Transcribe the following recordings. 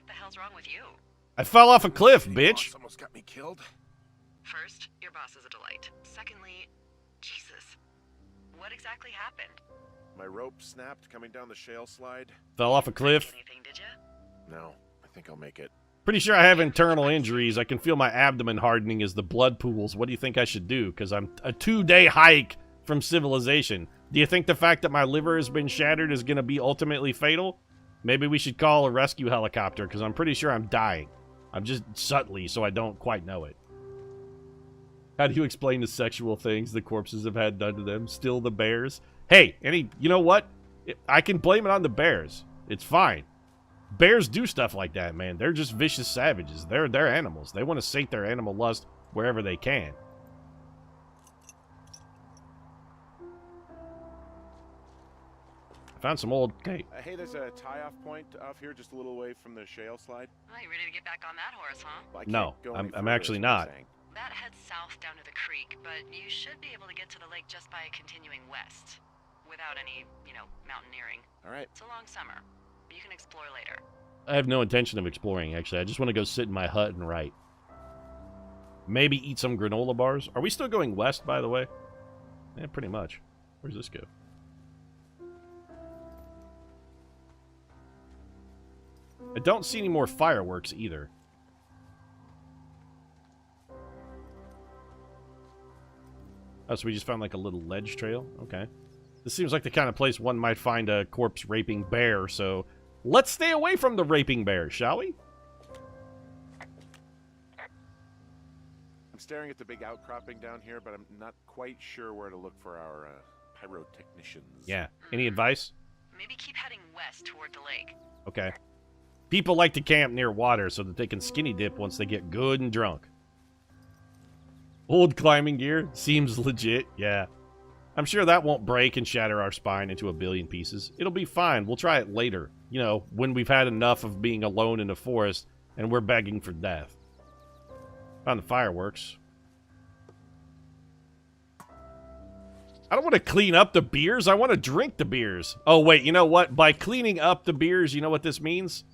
what the hell's wrong with you? I fell off a cliff, bitch. Almost got me killed. First, your boss is a delight. Secondly, Jesus, what exactly happened? My rope snapped coming down the shale slide. Fell off a cliff. Anything, did you? No, I think I'll make it. Pretty sure I have internal injuries. I can feel my abdomen hardening as the blood pools. What do you think I should do? Because I'm a 2-day hike from civilization. Do you think the fact that my liver has been shattered is going to be ultimately fatal? Maybe we should call a rescue helicopter, because I'm pretty sure I'm dying. I'm just subtly, so I don't quite know it. How do you explain the sexual things the corpses have had done to them? Still the bears? Hey, you know what? I can blame it on the bears. It's fine. Bears do stuff like that, man. They're just vicious savages. They're animals. They want to sate their animal lust wherever they can. I found some old... Hey, Hey, there's a tie-off point off here just a little away from the shale slide. Well, you ready to get back on that horse, huh? Well, I can't no, go any I'm further, actually is what I'm not. saying. That heads south down to the creek, but you should be able to get to the lake just by continuing west. Without any, mountaineering. All right. It's a long summer. You can explore later. I have no intention of exploring, actually. I just want to go sit in my hut and write. Maybe eat some granola bars. Are we still going west, by the way? Yeah, pretty much. Where's this go? I don't see any more fireworks, either. Oh, so we just found, like, a little ledge trail? Okay. This seems like the kind of place one might find a corpse-raping bear, so... Let's stay away from the raping bears, shall we? I'm staring at the big outcropping down here, but I'm not quite sure where to look for our pyrotechnicians. Yeah. Any advice? Maybe keep heading west toward the lake. Okay. People like to camp near water so that they can skinny dip once they get good and drunk. Old climbing gear? Seems legit, yeah. I'm sure that won't break and shatter our spine into a billion pieces. It'll be fine. We'll try it later. You know, when we've had enough of being alone in the forest and we're begging for death. Found the fireworks. I don't want to clean up the beers. I want to drink the beers. Oh, wait, you know what? By cleaning up the beers, you know what this means?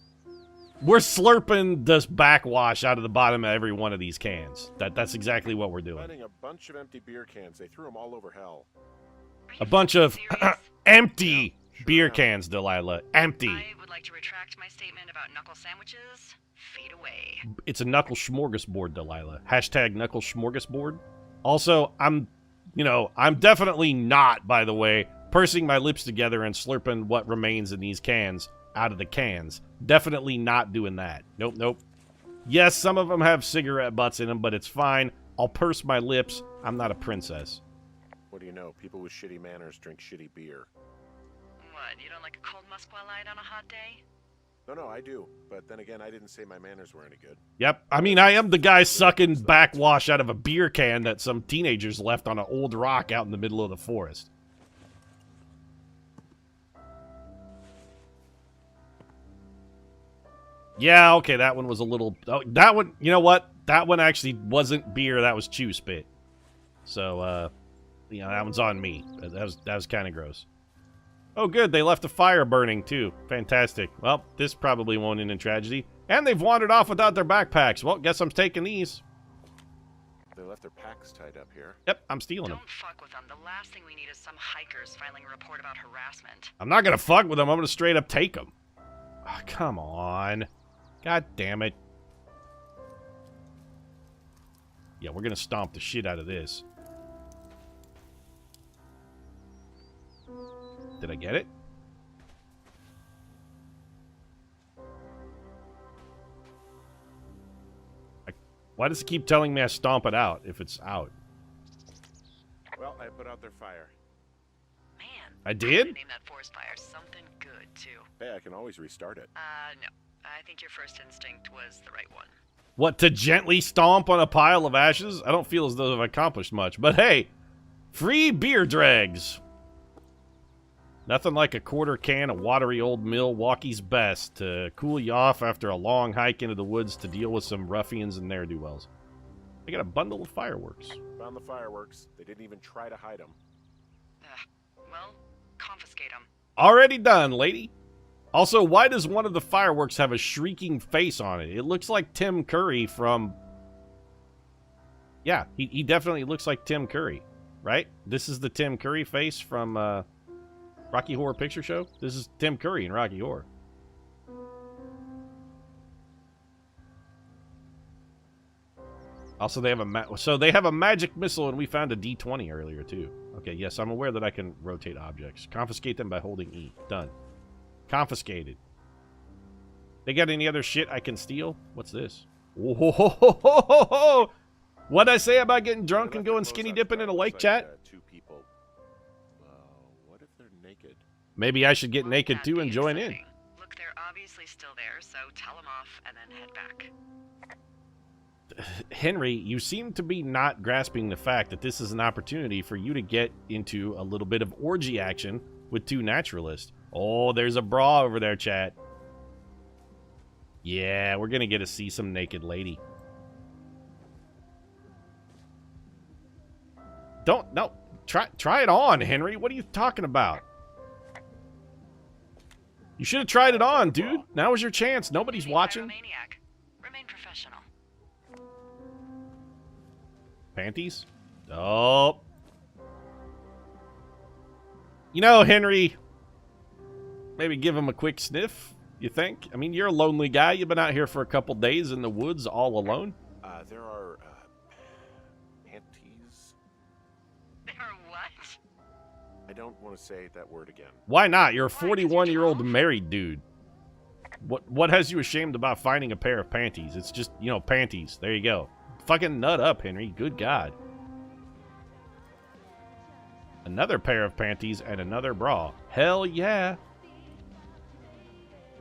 We're slurping this backwash out of the bottom of every one of these cans. That's exactly what we're doing. Finding a bunch of empty beer cans. They threw them all over hell. A bunch of empty Sure beer enough. cans, Delilah. Empty. I would like to retract my statement about knuckle sandwiches. Fade away. It's a knuckle smorgasbord, Delilah. Hashtag knuckle smorgasbord. Also, I'm definitely not, by the way, pursing my lips together and slurping what remains in these cans out of the cans. Definitely not doing that. Nope. Yes, some of them have cigarette butts in them, but it's fine. I'll purse my lips. I'm not a princess. What do you know? People with shitty manners drink shitty beer. What, you don't like a cold Musqualite on a hot day? No, I do. But then again, I didn't say my manners were any good. Yep. I mean, I am the guy sucking backwash out of a beer can that some teenagers left on an old rock out in the middle of the forest. Yeah, okay, that one was a little... Oh, that one, you know what? That one actually wasn't beer, that was chew spit. So, that one's on me. That was kind of gross. Oh, good, they left a fire burning, too. Fantastic. Well, this probably won't end in tragedy. And they've wandered off without their backpacks. Well, guess I'm taking these. They left their packs tied up here. Yep, I'm stealing them. Don't fuck with them. The last thing we need is some hikers filing a report about harassment. I'm not gonna fuck with them, I'm gonna straight up take them. Oh, come on. God damn it. Yeah, we're gonna stomp the shit out of this. Did I get it? Why does it keep telling me I stomp it out if it's out? Well, I put out their fire. Man. I I'm did? gonna name that forest fire something good, too. Hey, I can always restart it. No. I think your first instinct was the right one. What, to gently stomp on a pile of ashes? I don't feel as though I've accomplished much. But hey, free beer dregs. Nothing like a quarter can of watery old Milwaukee's best to cool you off after a long hike into the woods to deal with some ruffians and ne'er-do-wells. I got a bundle of fireworks. Found the fireworks. They didn't even try to hide them. Well, confiscate them. Already done, lady. Also, why does one of the fireworks have a shrieking face on it? It looks like Tim Curry from... Yeah, he definitely looks like Tim Curry, right? This is the Tim Curry face from Rocky Horror Picture Show. This is Tim Curry in Rocky Horror. Also, they have a magic missile, and we found a D20 earlier too. Okay, yes, I'm aware that I can rotate objects. Confiscate them by holding E. Done. Confiscated. They got any other shit I can steal? What's this? Whoa! What'd I say about getting drunk and going skinny dipping in a lake, chat? Two people. What if they're naked? Maybe I should get naked too and join in. Look, they're obviously still there, so tell them off and then head back. Henry, you seem to be not grasping the fact that this is an opportunity for you to get into a little bit of orgy action with two naturalists. Oh, there's a bra over there, chat. Yeah, we're gonna get to see some naked lady. No, try it on, Henry. What are you talking about? You should have tried it on, dude. Now is your chance. Nobody's watching. Remain professional. Panties? Oh. You know, Henry, maybe give him a quick sniff, you think? I mean, you're a lonely guy. You've been out here for a couple days in the woods all alone. There are panties. There are what? I don't want to say that word again. Why not? You're a 41-year-old married dude. What has you ashamed about finding a pair of panties? It's just, you know, panties. There you go. Fucking nut up, Henry. Good God. Another pair of panties and another bra. Hell yeah.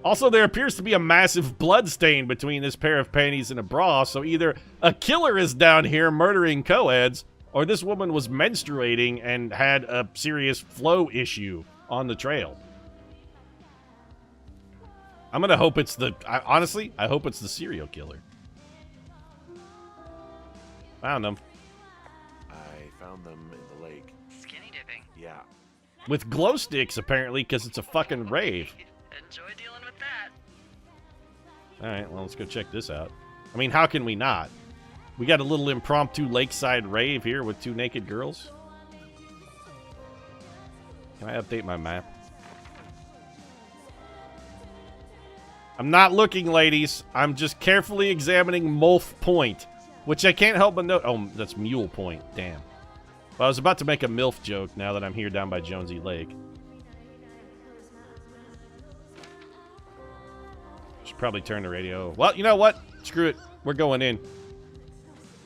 Also, there appears to be a massive blood stain between this pair of panties and a bra, so either a killer is down here murdering co-eds, or this woman was menstruating and had a serious flow issue on the trail. I'm gonna hope it's honestly, I hope it's the serial killer. Found them. I found them in the lake. Skinny dipping. Yeah. With glow sticks, apparently, because it's a fucking rave. Enjoy dealing with that. Alright, well, let's go check this out. I mean, how can we not? We got a little impromptu lakeside rave here with two naked girls. Can I update my map? I'm not looking, ladies. I'm just carefully examining Mulf Point, which I can't help but note. Oh, that's Mule Point. Damn. Well, I was about to make a MILF joke now that I'm here down by Jonesy Lake. Should probably turn the radio. Well, you know what? Screw it. We're going in.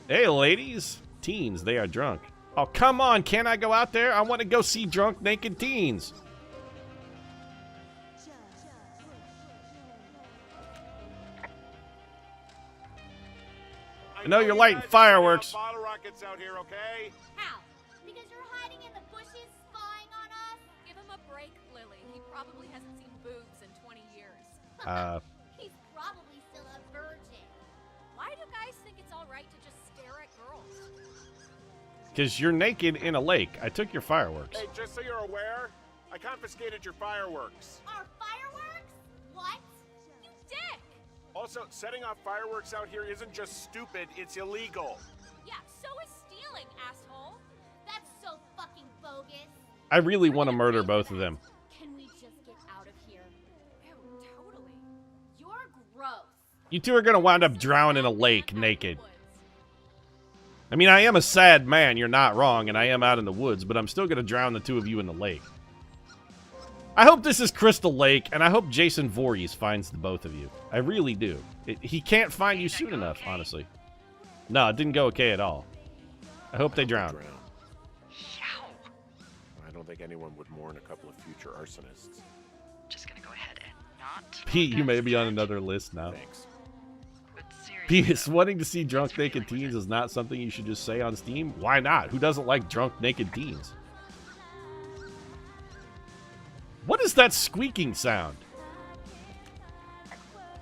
Hey, ladies. Teens, they are drunk. Oh, come on. Can't I go out there? I want to go see drunk, naked teens. I know you're lighting fireworks. Bottle rockets out here, okay? How? Because you're hiding in the bushes spying on us? Give him a break, Lily. He probably hasn't seen boobs in 20 years. He's probably still a virgin. Why do guys think it's all right to just stare at girls? Because you're naked in a lake. I took your fireworks. Hey, just so you're aware, I confiscated your fireworks. Our fireworks? What? You dick! Also, setting off fireworks out here isn't just stupid, it's illegal. Yeah, so is stealing, asshole. That's so fucking bogus. I really want to murder both of them. Can we just get out of here? Ew, totally. You're gross. You two are going to wind up drowning in a lake naked. I mean, I am a sad man, you're not wrong, and I am out in the woods, but I'm still going to drown the two of you in the lake. I hope this is Crystal Lake, and I hope Jason Voorhees finds the both of you. I really do. He can't find you soon enough, honestly. No, it didn't go okay at all. I hope they drown. Yow. I don't think anyone would mourn a couple of future arsonists. Just gonna go ahead and not. Pete, you may be on another list now. Thanks. But seriously, Pete, wanting to see drunk naked teens is not something you should just say on Steam. Why not? Who doesn't like drunk naked teens? What is that squeaking sound?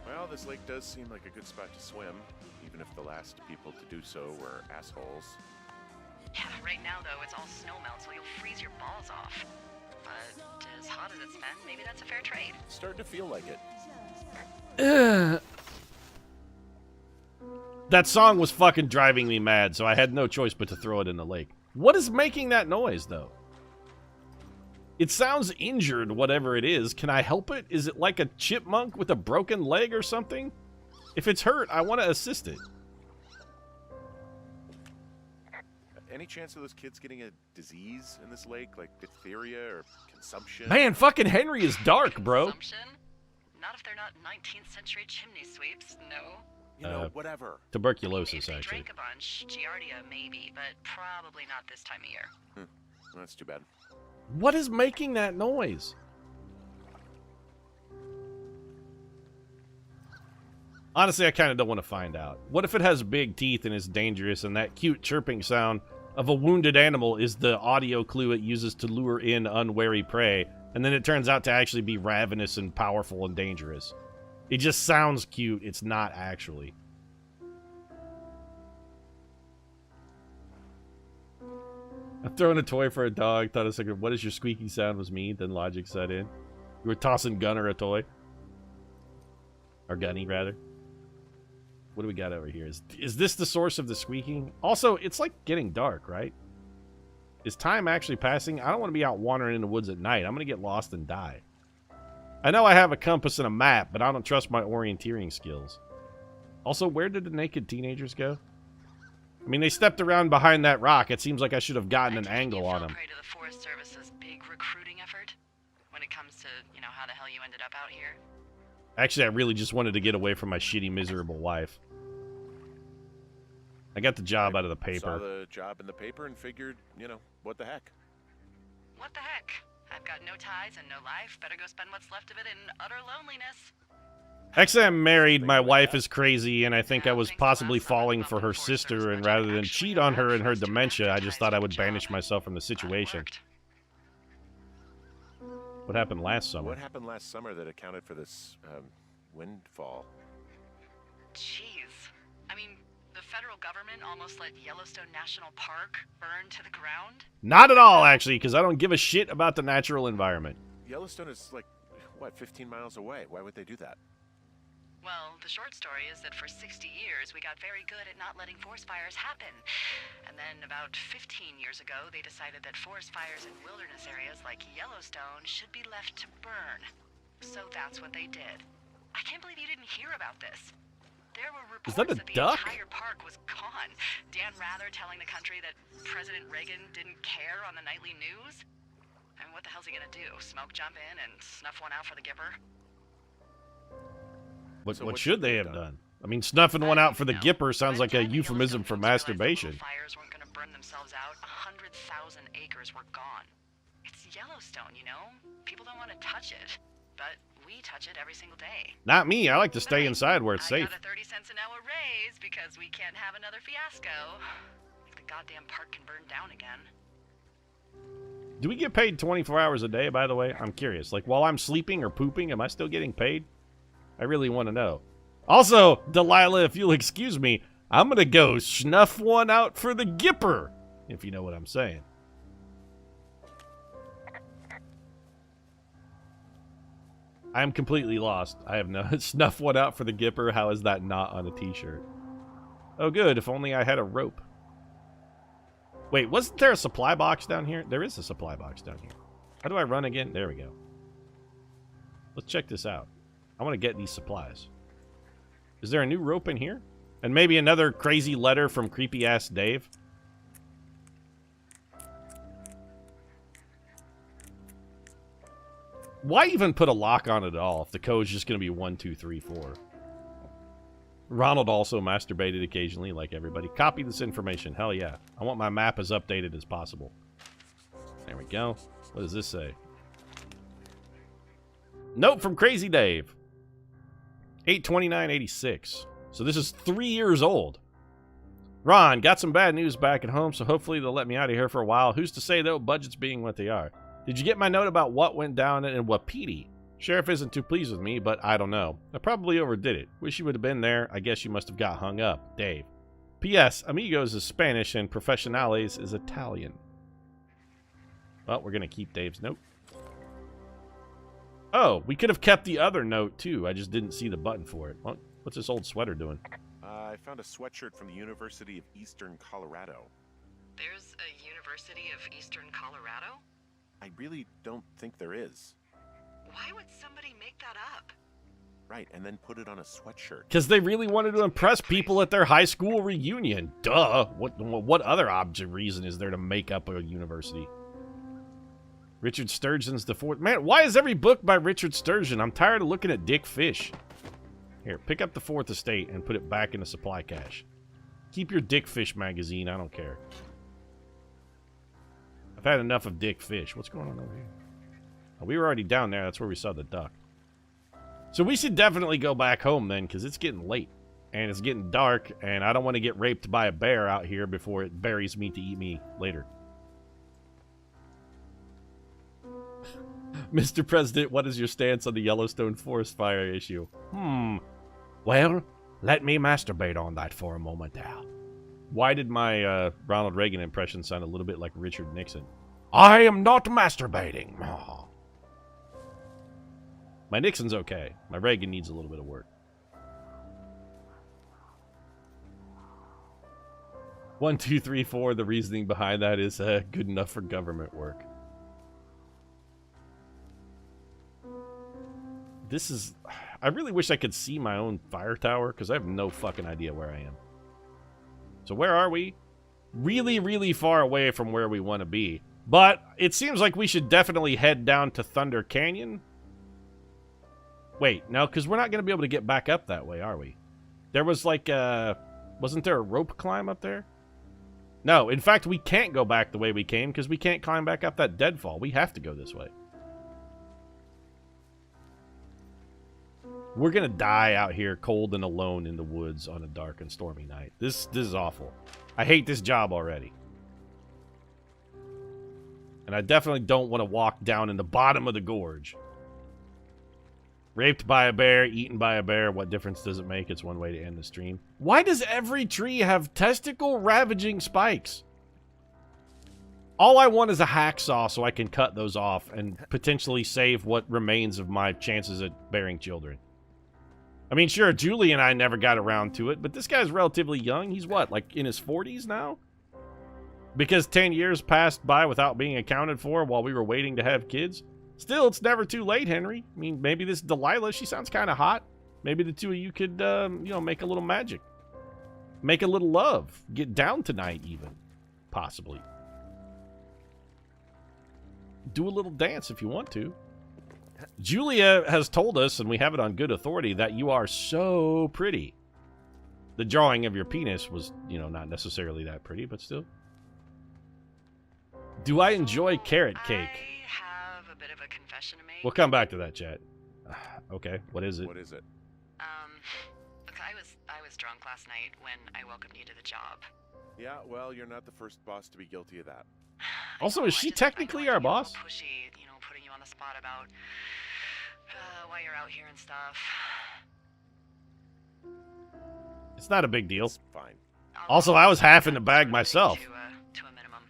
Well, this lake does seem like a good spot to swim, even if the last people to do so were assholes. yeah, right now though it's all snowmelt, so you'll freeze your balls off. But as hot as it's been, maybe that's a fair trade. Starting to feel like it. That song was fucking driving me mad, so I had no choice but to throw it in the lake. What is making that noise, though? It sounds injured, whatever it is. Can I help it? Is it like a chipmunk with a broken leg or something? If it's hurt, I want to assist it. Any chance of those kids getting a disease in this lake, like diphtheria or consumption? Man, fucking Henry is dark, bro. Consumption? Not if they're not 19th century chimney sweeps, no. You know, whatever. Tuberculosis, If they actually. drank a bunch, Giardia maybe, but probably not this time of year. Well, that's too bad. What is making that noise? Honestly, I kind of don't want to find out. What if it has big teeth and is dangerous, and that cute chirping sound of a wounded animal is the audio clue it uses to lure in unwary prey, and then it turns out to actually be ravenous and powerful and dangerous? It just sounds cute. It's not actually. I'm throwing a toy for a dog. Thought a second, what is your squeaky sound was me? Then logic set in. You were tossing Gunner a toy. Or Gunny, rather. What do we got over here? Is this the source of the squeaking? Also, it's like getting dark, right? Is time actually passing? I don't want to be out wandering in the woods at night. I'm going to get lost and die. I know I have a compass and a map, but I don't trust my orienteering skills. Also, where did the naked teenagers go? I mean, they stepped around behind that rock. It seems like I should have gotten an angle on them. Prey to the Forest Service's big recruiting effort when it comes to, you know, how the hell you ended up out here. Actually, I really just wanted to get away from my shitty, miserable wife. I got the job out of the paper. Saw the job in the paper and figured, you know, what the heck? What the heck? I've got no ties and no life. Better go spend what's left of it in utter loneliness. Actually, I'm married. My wife is crazy, and I think I was possibly falling for her sister, and rather than cheat on her in her dementia, I just thought I would banish myself from the situation. What happened last summer? What happened last summer that accounted for this windfall? Jeez. I mean, the federal government almost let Yellowstone National Park burn to the ground? Not at all, actually, because I don't give a shit about the natural environment. Yellowstone is like, what, 15 miles away? Why would they do that? Well, the short story is that for 60 years, we got very good at not letting forest fires happen. And then about 15 years ago, they decided that forest fires in wilderness areas like Yellowstone should be left to burn. So that's what they did. I can't believe you didn't hear about this. There were reports that a that the duck? entire park was gone. Dan Rather telling the country that President Reagan didn't care on the nightly news. I mean, what the hell's he gonna do? Smoke jump in and snuff one out for the Gipper? What should they have done? I mean, snuffing one out for the Gipper sounds like a euphemism for masturbation. Fires weren't going to burn themselves out. 100,000 acres were gone. It's Yellowstone, you know? People don't want to touch it, but we touch it every single day. Not me. I like to stay inside where it's safe. I got a 30 cents an hour raise because we can't have another fiasco. The goddamn park can burn down again. Do we get paid 24 hours a day, by the way? I'm curious. Like, while I'm sleeping or pooping, am I still getting paid? I really want to know. Also, Delilah, if you'll excuse me, I'm going to go snuff one out for the Gipper, if you know what I'm saying. I am completely lost. I have no... Snuff one out for the Gipper? How is that not on a t-shirt? Oh, good. If only I had a rope. Wait, wasn't there a supply box down here? There is a supply box down here. How do I run again? There we go. Let's check this out. I want to get these supplies. Is there a new rope in here? And maybe another crazy letter from creepy-ass Dave? Why even put a lock on it at all if the code's just going to be 1, 2, 3, 4? Ronald also masturbated occasionally, like everybody. Copy this information. Hell yeah. I want my map as updated as possible. There we go. What does this say? Note from Crazy Dave. 8/29/86. So this is 3 years old. Ron, got some bad news back at home, so hopefully they'll let me out of here for a while. Who's to say, though, budgets being what they are? Did you get my note about what went down in Wapiti? Sheriff isn't too pleased with me, but I don't know. I probably overdid it. Wish you would have been there. I guess you must have got hung up. Dave. P.S. Amigos is Spanish and Professionales is Italian. Well, we're going to keep Dave's note. Oh, we could have kept the other note, too. I just didn't see the button for it. What's this old sweater doing? I found a sweatshirt from the University of Eastern Colorado. There's a University of Eastern Colorado? I really don't think there is. Why would somebody make that up? Right, and then put it on a sweatshirt. Because they really wanted to impress people at their high school reunion. Duh. What other object reason is there to make up a university? Richard Sturgeon's the fourth. Man, why is every book by Richard Sturgeon? I'm tired of looking at Dick Fish. Here, pick up the Fourth Estate and put it back in the supply cache. Keep your Dick Fish magazine. I don't care. I've had enough of Dick Fish. What's going on over here? Oh, we were already down there. That's where we saw the duck. So we should definitely go back home then, because it's getting late. And it's getting dark, and I don't want to get raped by a bear out here before it buries me to eat me later. Mr. President, what is your stance on the Yellowstone forest fire issue? Well, let me masturbate on that for a moment now. Why did my Ronald Reagan impression sound a little bit like Richard Nixon? I am not masturbating. Oh. My Nixon's okay. My Reagan needs a little bit of work. 1, 2, 3, 4. The reasoning behind that is good enough for government work. This is... I really wish I could see my own fire tower, because I have no fucking idea where I am. So where are we? Really, really far away from where we want to be. But it seems like we should definitely head down to Thunder Canyon. Wait, no, because we're not going to be able to get back up that way, are we? There was like wasn't there a rope climb up there? No, in fact, we can't go back the way we came because we can't climb back up that deadfall. We have to go this way. We're going to die out here cold and alone in the woods on a dark and stormy night. This is awful. I hate this job already. And I definitely don't want to walk down in the bottom of the gorge. Raped by a bear, eaten by a bear. What difference does it make? It's one way to end the stream. Why does every tree have testicle-ravaging spikes? All I want is a hacksaw so I can cut those off and potentially save what remains of my chances at bearing children. I mean, sure, Julie and I never got around to it, but this guy's relatively young. He's what, like in his 40s now? Because 10 years passed by without being accounted for while we were waiting to have kids? Still, it's never too late, Henry. I mean, maybe this Delilah, she sounds kind of hot. Maybe the two of you could, you know, make a little magic. Make a little love. Get down tonight, even. Possibly. Do a little dance if you want to. Julia has told us, and we have it on good authority, that you are so pretty. The drawing of your penis was, you know, not necessarily that pretty, but still. Do I enjoy carrot cake? I have a bit of a confession to make. We'll come back to that, chat. Okay, what is it? What is it? Look, I was drunk last night when I welcomed you to the job. Yeah, well, you're not the first boss to be guilty of that. Also, is she technically our boss? Pushy, you know, putting you on the spot about why you're out here and stuff. It's not a big deal. It's fine. Also, I was half in the bag myself. To a minimum.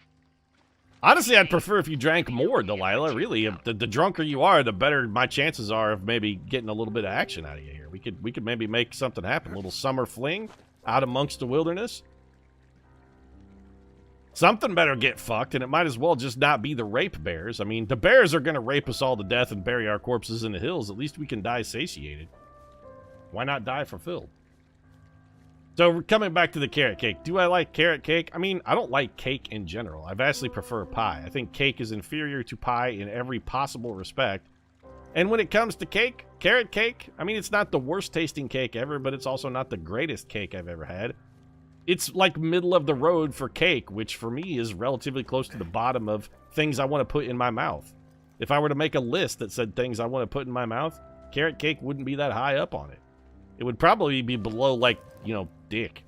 Honestly, I'd prefer if you drank more, Delilah. Really, the drunker you are, the better my chances are of maybe getting a little bit of action out of you here. We could maybe make something happen. A little summer fling out amongst the wilderness. Something better get fucked, and it might as well just not be the rape bears. I mean, the bears are going to rape us all to death and bury our corpses in the hills. At least we can die satiated. Why not die fulfilled? So, we're coming back to the carrot cake. Do I like carrot cake? I mean, I don't like cake in general. I vastly prefer pie. I think cake is inferior to pie in every possible respect. And when it comes to cake, carrot cake, I mean, it's not the worst tasting cake ever, but it's also not the greatest cake I've ever had. It's like middle of the road for cake, which for me is relatively close to the bottom of things I want to put in my mouth. If I were to make a list that said things I want to put in my mouth, carrot cake wouldn't be that high up on it. It would probably be below, like, you know, dick.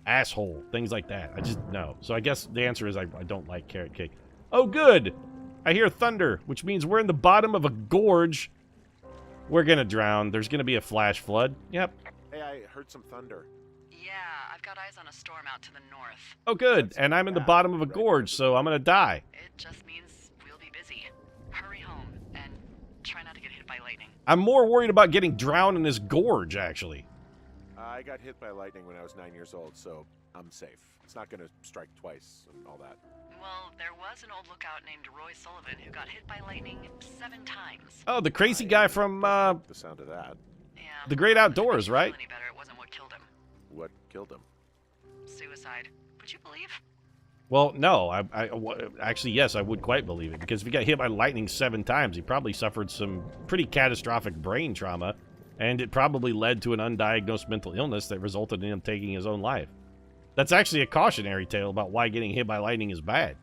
Asshole. Things like that. I just, no. So I guess the answer is I don't like carrot cake. Oh, good! I hear thunder, which means we're in the bottom of a gorge. We're gonna drown. There's gonna be a flash flood. Yep. Hey, I heard some thunder. Yeah, I've got eyes on a storm out to the north. Oh, good. And I'm in the bottom of a gorge, so I'm gonna die. It just means we'll be busy. Hurry home and try not to get hit by lightning. I'm more worried about getting drowned in this gorge, actually. I got hit by lightning when I was 9 years old, so I'm safe. It's not going to strike twice and all that. Well, there was an old lookout named Roy Sullivan who got hit by lightning 7 times. Oh, the crazy guy from The sound of that. Yeah. The Great Outdoors, If it makes you right? feel any better, it wasn't what killed him. What killed him? Suicide. Would you believe? Well, no. Actually, yes, I would quite believe it. Because if he got hit by lightning 7 times, he probably suffered some pretty catastrophic brain trauma. And it probably led to an undiagnosed mental illness that resulted in him taking his own life. That's actually a cautionary tale about why getting hit by lightning is bad.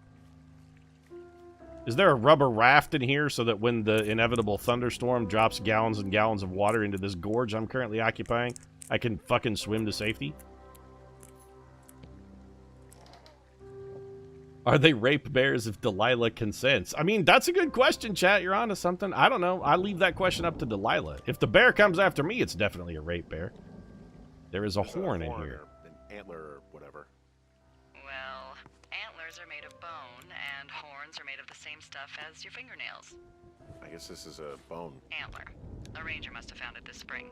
Is there a rubber raft in here so that when the inevitable thunderstorm drops gallons and gallons of water into this gorge I'm currently occupying, I can fucking swim to safety? Are they rape bears if Delilah consents? I mean, that's a good question, chat. You're onto something. I don't know. I leave that question up to Delilah. If the bear comes after me, it's definitely a rape bear. There is a horn in here. Or an antler or whatever. Well, antlers are made of bone, and horns are made of the same stuff as your fingernails. I guess this is a bone. Antler. A ranger must have found it this spring.